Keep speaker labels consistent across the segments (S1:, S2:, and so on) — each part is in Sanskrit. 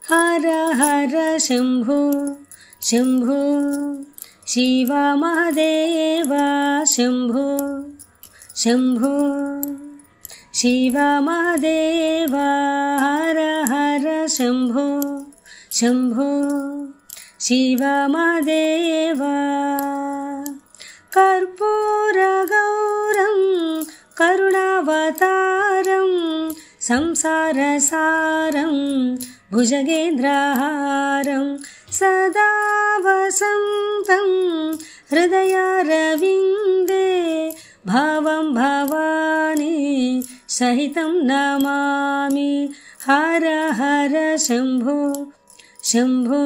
S1: हर हर शम्भो शम्भो शिव महादेव शम्भो शम्भो शिव महादेव हर हर शम्भो शम्भो शिव महादेव कर्पूरगौरं करुणावतारं संसारसारं भुजगेन्द्रहारं सदा वसन्तं हृदयारविन्दे भावं भवानी सहितं नमामि हर हर शम्भो शम्भो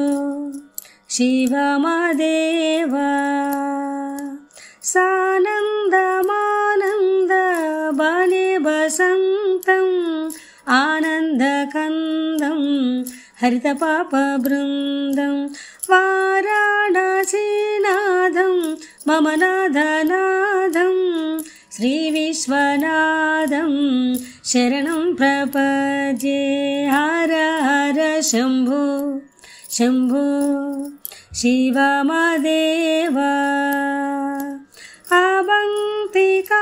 S1: शिव महादेव सानन्दमानन्द बाले वसन्तम् आनन्दकन्दं हरितपापवृन्दं वाराणसीनाथं मम नाथनाथं श्रीविश्वनाथं शरणं प्रपद्ये हर हर शम्भो शम्भो शिव महादेव अवन्तिकायं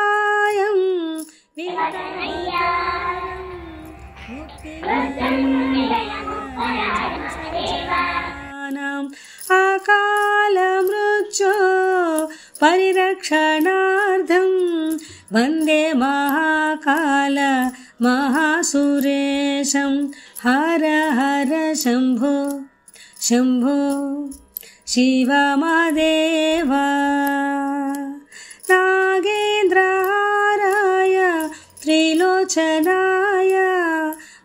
S1: अकालमृत्यो परिरक्षणार्थं वन्दे महाकाल महासुरेशं हर हर शम्भो शम्भो शिव महादेव नागेन्द्रहाराय त्रिलोचनाय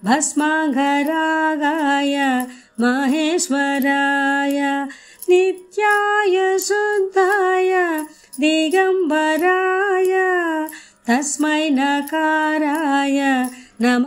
S1: भस्माङ्गरागाय महेश्वराय नित्याय शुद्धाय दिगम्बराय तस्मै नकाराय नमः।